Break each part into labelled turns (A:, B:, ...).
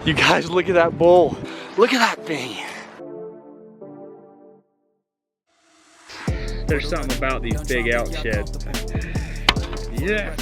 A: You guys, look at that bull. Look at that thing. There's something about these big elk sheds. Yeah.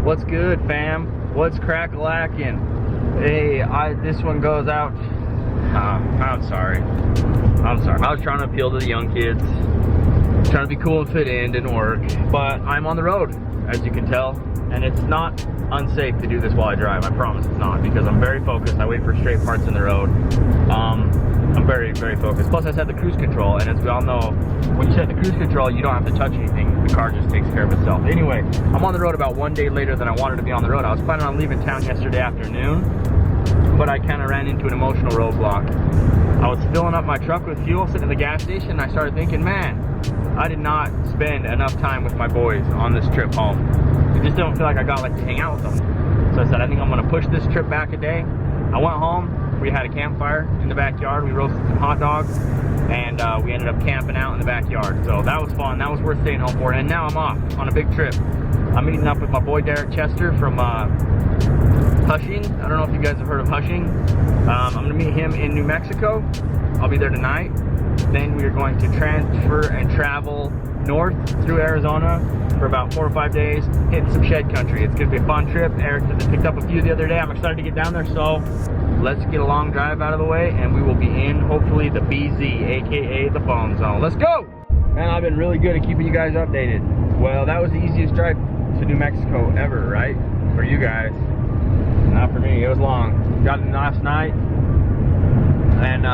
A: What's good, fam? What's crack-a-lackin'? Hey, this one goes out. I'm sorry. I was trying to appeal to the young kids. Trying to be cool and fit in, didn't work. But I'm on the road, as you can tell. And it's not unsafe to do this while I drive. I promise it's not, because I'm very focused. I wait for straight parts in the road. I'm very, very focused. Plus, I set the cruise control, and as we all know, when you set the cruise control, you don't have to touch anything. The car just takes care of itself. Anyway, I'm on the road about 1 day later than I wanted to be on the road. I was planning on leaving town yesterday afternoon, but I kind of ran into an emotional roadblock. I was filling up my truck with fuel, sitting at the gas station, and I started thinking, man, I did not spend enough time with my boys on this trip home. I just don't feel like I got to hang out with them. So I said, I think I'm gonna push this trip back a day. I went home, we had a campfire in the backyard, we roasted some hot dogs, and we ended up camping out in the backyard. So that was fun, that was worth staying home for, and now I'm off on a big trip. I'm meeting up with my boy Derek Chester from Hushing. I don't know if you guys have heard of Hushing. I'm gonna meet him in New Mexico. I'll be there tonight. Then we are going to transfer and travel north through Arizona for about 4 or 5 days, hitting some shed country. It's gonna be a fun trip. Eric picked up a few the other day. I'm excited to get down there, so let's get a long drive out of the way and we will be in, hopefully, the BZ, aka the phone zone. Let's go! Man, I've been really good at keeping you guys updated. Well, that was the easiest drive to New Mexico ever, right? For you guys. Not for me, it was long. Got in last night and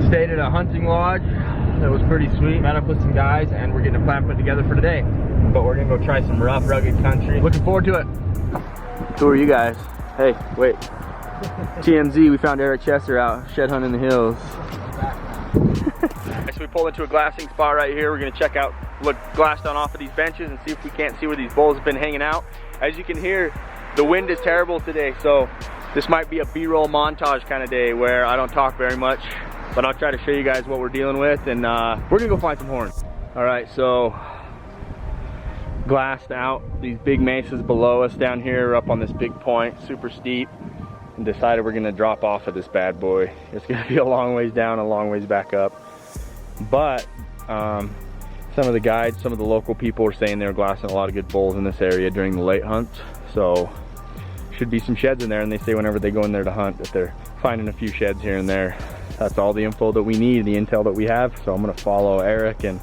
A: stayed at a hunting lodge. That was pretty sweet. Met up with some guys and we're getting a plan put together for today. But we're gonna go try some rough, rugged country. Looking forward to it. Who are you guys? Hey, wait. TMZ, we found Eric Chester out shed hunting the hills. So we pulled into a glassing spot right here. We're gonna check out, look glass down off of these benches and see if we can't see where these bulls have been hanging out. As you can hear, the wind is terrible today, so this might be a B-roll montage kind of day where I don't talk very much, but I'll try to show you guys what we're dealing with, and we're gonna go find some horns. All right, so glassed out these big mesas below us down here up on this big point, super steep, and decided we're gonna drop off of this bad boy. It's gonna be a long ways down, a long ways back up. But some of the guides, some of the local people were saying they were glassing a lot of good bulls in this area during the late hunts. So should be some sheds in there, and they say whenever they go in there to hunt that they're finding a few sheds here and there. That's all the info that we need, the intel that we have. So I'm gonna follow Eric and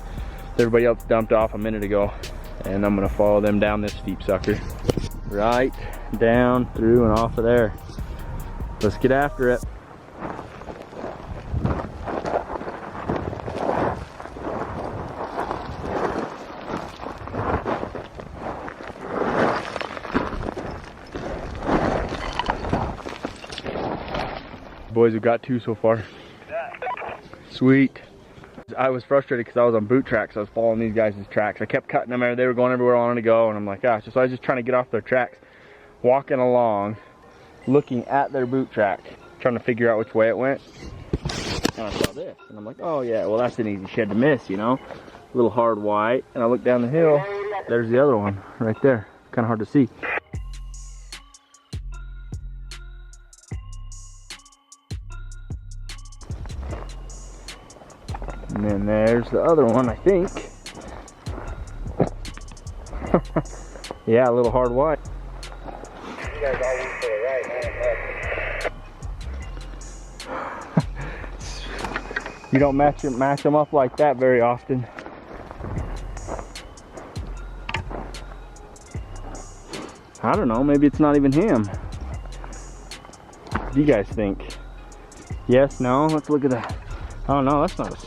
A: everybody else dumped off a minute ago, and I'm gonna follow them down this steep sucker. Right down through and off of there. Let's get after it. Boys, we've got 2 so far. Sweet. I was frustrated because I was on boot tracks. I was following these guys' tracks. I kept cutting them. They were going everywhere I wanted to go, and I'm like, gosh. So I was just trying to get off their tracks, walking along, looking at their boot track, trying to figure out which way it went. And I saw this, and I'm like, oh yeah, well that's an easy shed to miss, you know? A little hard white. And I look down the hill, there's the other one right there. Kind of hard to see. And then there's the other one, I think. Yeah, a little hard white. You guys all went to the right, man. You don't match them up like that very often. I don't know, maybe it's not even him. What do you guys think? Yes, no? Let's look at that. Oh no, that's not a...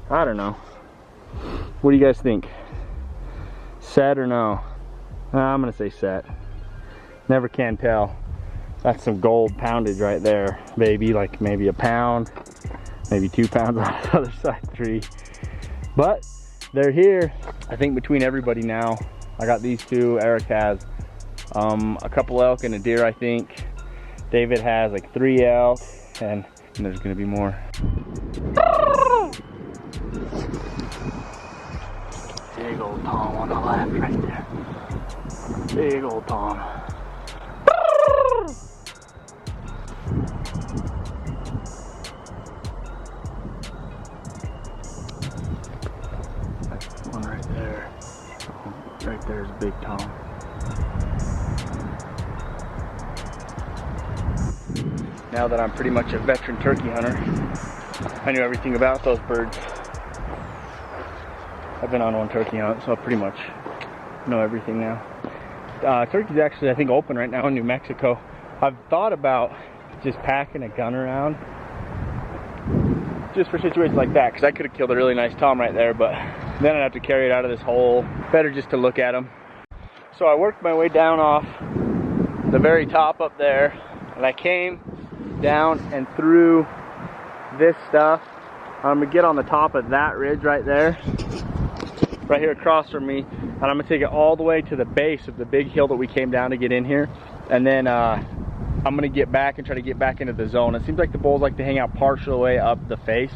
A: I don't know. What do you guys think? Set or no? I'm gonna say set. Never can tell. That's some gold poundage right there, baby. Like maybe a pound, maybe 2 pounds on the other side of the tree. But they're here. I think between everybody now, I got these 2. Eric has a couple elk and a deer, I think. David has like 3 elk, and there's gonna be more. Big old Tom on the left right there. Big old Tom. That's one right there. Right there's Big Tom. Now that I'm pretty much a veteran turkey hunter, I knew everything about those birds. I've been on one turkey hunt, so I pretty much know everything now. Turkey's actually, I think, open right now in New Mexico. I've thought about just packing a gun around just for situations like that, because I could have killed a really nice Tom right there, but then I'd have to carry it out of this hole. Better just to look at them. So I worked my way down off the very top up there, and I came down and through this stuff. I'm gonna get on the top of that ridge right there, right here across from me, and I'm gonna take it all the way to the base of the big hill that we came down to get in here, and then I'm gonna get back and try to get back into the zone. It seems like the bulls like to hang out partial way up the face,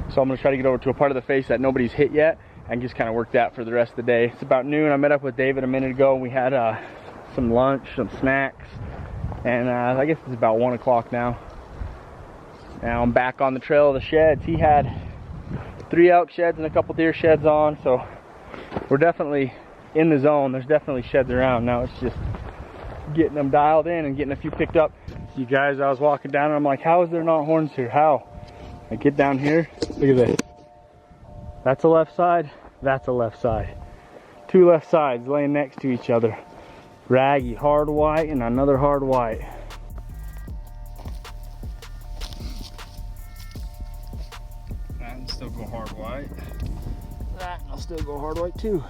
A: so I'm gonna try to get over to a part of the face that nobody's hit yet and just kind of work that for the rest of the day. It's about noon. I met up with David a minute ago, and we had some lunch, some snacks, and I guess it's about 1 o'clock now. Now I'm back on the trail of the sheds. He had 3 elk sheds and a couple deer sheds on, so we're definitely in the zone. There's definitely sheds around. Now it's just getting them dialed in and getting a few picked up. You guys, I was walking down and I'm like, how is there not horns here? How? I get down here, look at this. That's a left side, that's a left side. 2 left sides laying next to each other. Raggy, hard white, and another hard white. That will still go hard white. That will still go hard white too.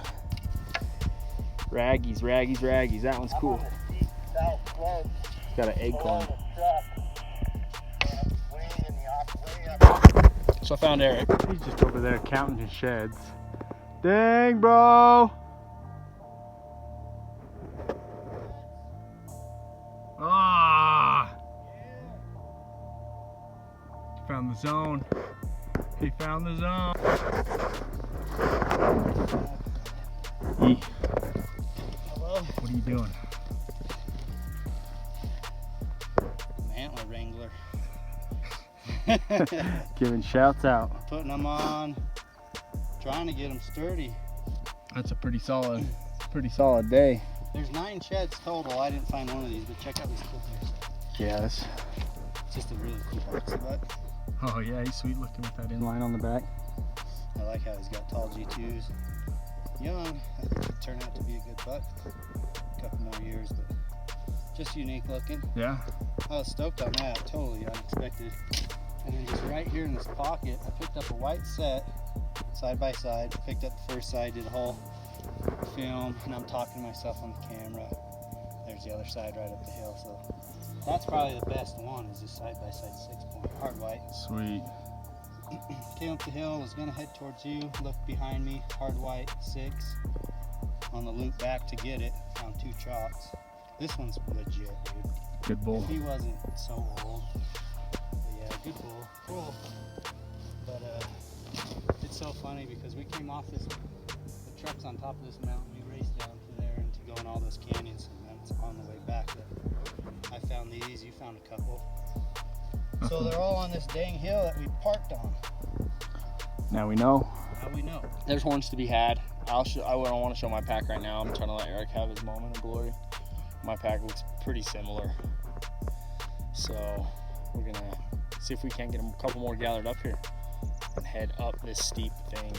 A: Raggies, raggies, raggies. That one's cool. Got an acorn. So I found Eric. He's just over there counting his sheds. Dang, bro! Ah! Found the zone. He found the zone. Hello? What are you doing?
B: Antler wrangler.
A: Giving shouts out.
B: Putting them on. Trying to get them sturdy.
A: That's a pretty solid day.
B: There's 9 sheds total. I didn't find one of these, but check out this clip here.
A: Yes.
B: It's just a really cool part. See that?
A: Oh yeah, he's sweet looking with that inline on the back.
B: I like how he's got tall G2s. Young. I think he'll turn out to be a good buck. A couple more years, but just unique looking.
A: Yeah.
B: I was stoked on that. Totally unexpected. And then just right here in this pocket, I picked up a white set, side by side. Picked up the first side, did a whole film, and I'm talking to myself on the camera. There's the other side right up the hill. So that's probably the best one, is this side by side 6-point hard white.
A: Sweet.
B: Came up the hill, was gonna head towards you, looked behind me, hard white 6. On the loop back to get it, found 2 chalks. This one's legit, dude.
A: Good bull.
B: If he wasn't so old. But yeah, good bull. Cool. But it's so funny because we came off this, the truck's on top of this mountain, we raced down to there and to go in all those canyons, and that's on the way back that I found these, you found a couple. So they're all on this dang hill that we parked on.
A: Now we know.
B: Now we know.
A: There's horns to be had. I don't want to show my pack right now. I'm trying to let Eric have his moment of glory. My pack looks pretty similar. So we're gonna see if we can't get a couple more gathered up here and head up this steep thing.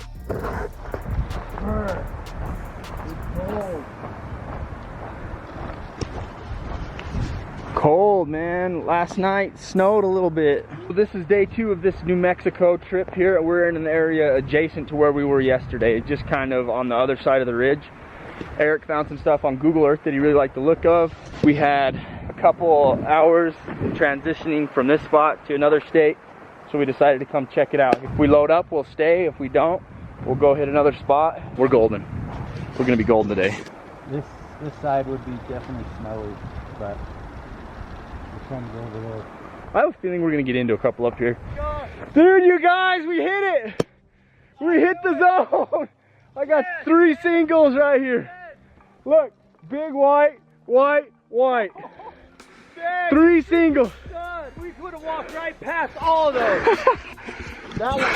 A: Cold, man. Last night snowed a little bit. This is day 2 of this New Mexico trip here. We're in an area adjacent to where we were yesterday, just kind of on the other side of the ridge. Eric found some stuff on Google Earth that he really liked the look of. We had a couple hours transitioning from this spot to another state, so we decided to come check it out. If we load up, we'll stay. If we don't, we'll go hit another spot. We're golden. We're gonna be golden today.
B: This side would be definitely snowy, but we're trying to go over there.
A: I have a feeling we're gonna get into a couple up here. Dude, you guys, we hit it! We hit the zone!
C: I got 3 singles right here. Look, big white, white, white. 3 singles.
A: God, we could have walked right past all of those. That one.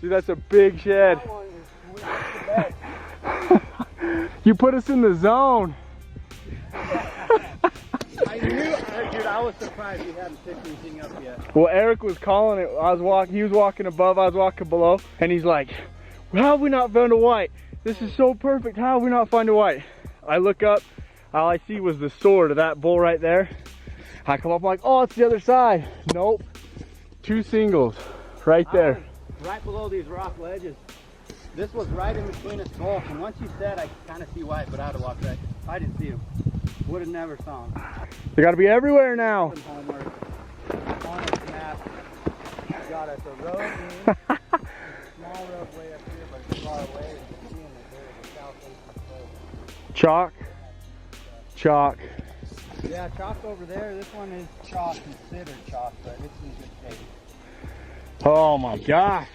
C: Dude, that's a big shed.
A: That one is
C: You put us in the zone.
B: I knew, dude, I was surprised he hadn't picked anything up yet.
C: Well, Eric was calling it. He was walking above, I was walking below, and he's like, how have we not found a white? This is so perfect. How have we not found a white? I look up, all I see was the sword of that bull right there. I come up, I'm like, oh, it's the other side. Nope. 2 singles right there.
B: Right below these rock ledges. This was right in between us both, and once you said, I kind of see white, but I'd have walked right. I didn't see him. Would have never saw him.
C: They gotta be everywhere now.
B: Some homework on his map. Got us a road in, small road way up here, but it's far away. And you can see in there the south-facing slope.
C: Chalk. Chalk.
B: Yeah, chalk over there. This one is chalk, considered chalk, but it's in good shape.
C: Oh my gosh.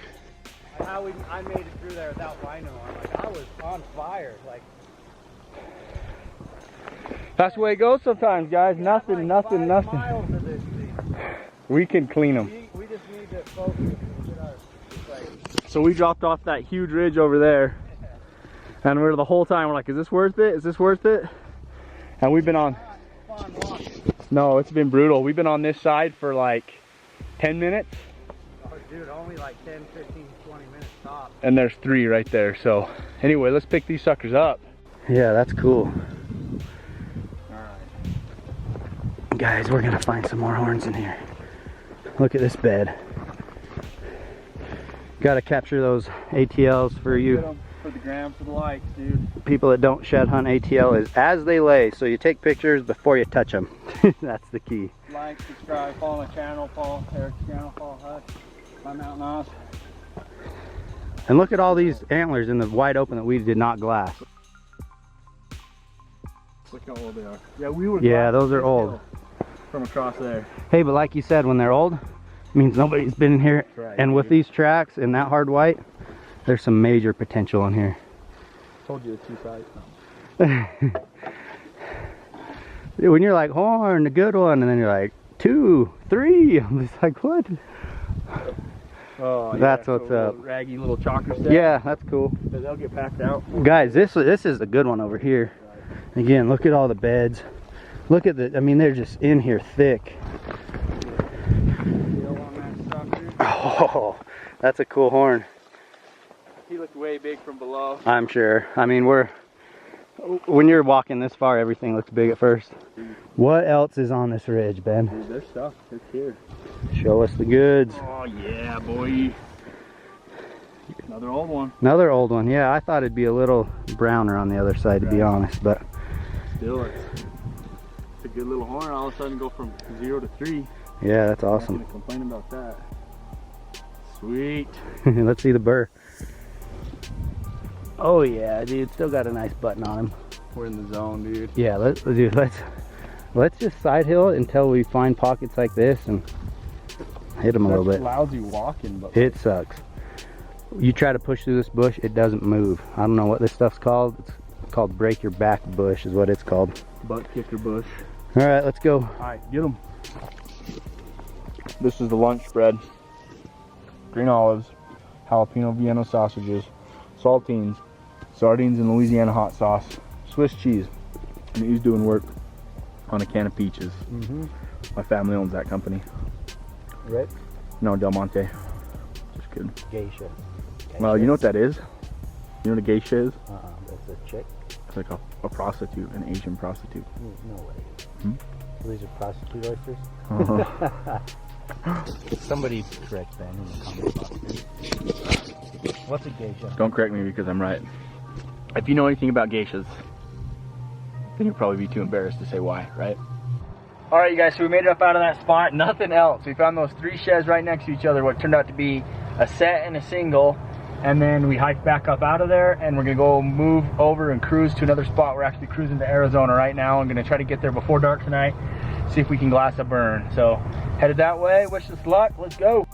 B: How I made it through there without rhino on. Like, I was on fire. Like,
C: That's the way it goes sometimes, guys. Nothing,
B: like
C: nothing,
B: 5
C: nothing.
B: miles of this thing.
C: We can clean them.
B: We just need to focus and get our, like,
C: So we dropped off that huge ridge over there, and we're the whole time we're like, is this worth it? Is this worth it? And we've been on,
B: fun walking.
C: no, it's been brutal. We've been on this side for like 10 minutes,
B: Oh, dude, only like 10, 15, 20 minutes top.
C: and there's 3 right there. So anyway, let's pick these suckers up. Yeah, that's cool. Guys, we're gonna find some more horns in here. Look at this bed. Gotta capture those ATLs for you
A: For the gram, for the likes, dude.
C: people that don't shed hunt. ATL is as they lay, so you take pictures before you touch them. That's the key.
A: Like, subscribe, follow my channel, follow Eric's channel, follow Hutch, my Mountain Oz.
C: And look at all these antlers in the wide open that we did not glass.
A: Look how old they are. Yeah, we were.
C: Yeah, those are old.
A: From across there.
C: Hey, but like you said, when they're old, it means nobody's been in here.
A: Right,
C: and with these tracks and that hard white, there's some major potential in here.
A: Told you the 2 sides.
C: When you're like, horn, the good one, and then you're like, 2, 3. I'm just like, what?
A: Oh,
C: That's
A: yeah,
C: what's
A: so
C: up.
A: little raggy little chalker stuff.
C: Yeah, that's cool.
A: But they'll get packed out.
C: Guys, this is a good one over here. Again, look at all the beds. Look at the, I mean, they're just in here thick. Oh, that's a cool horn.
A: He looked way big from below.
C: I'm sure. I mean, when you're walking this far, everything looks big at first. What else is on this ridge, Ben?
A: Dude, there's stuff. It's here.
C: Show us the goods.
A: Oh, yeah, boy. Another old one.
C: Another old one. Yeah, I thought it'd be a little browner on the other side, to be honest, but
A: Still, it's a good little horn. All of a sudden go from 0 to 3.
C: yeah, that's
A: I'm not
C: awesome.
A: gonna complain about that. Sweet.
C: Let's see the burr. Oh yeah, dude, still got a nice button on him.
A: We're in the zone, dude.
C: Yeah, let's just side hill it until we find pockets like this and hit them a little bit.
A: Lousy walking, but
C: It sucks. You try to push through this bush, it doesn't move. I don't know what this stuff's called. It's called break your back bush is what it's called.
A: butt kicker bush.
C: All right, let's go.
A: All right, get them. This is the lunch spread. Green olives, jalapeno Vienna sausages, saltines, sardines and Louisiana hot sauce, Swiss cheese. And he's doing work on a can of peaches. My family owns that company.
C: Rick?
A: No, Del Monte. Just kidding.
C: Geisha.
A: Well, you know what that is? You know what a geisha is?
C: That's a chick?
A: It's like a prostitute, an Asian prostitute.
C: No way.
A: Hmm?
C: These are prostitute oysters?
A: Uh-huh.
C: Somebody correct Ben in the comment box. What's a geisha?
A: Don't correct me because I'm right. If you know anything about geishas, then you'll probably be too embarrassed to say why, right? All right, you guys, so we made it up out of that spot. Nothing else. We found those 3 sheds right next to each other, what turned out to be a set and a single. And then we hiked back up out of there, and we're gonna go move over and cruise to another spot. We're actually cruising to Arizona right now. I'm gonna try to get there before dark tonight, see if we can glass a burn. So headed that way, wish us luck, let's go.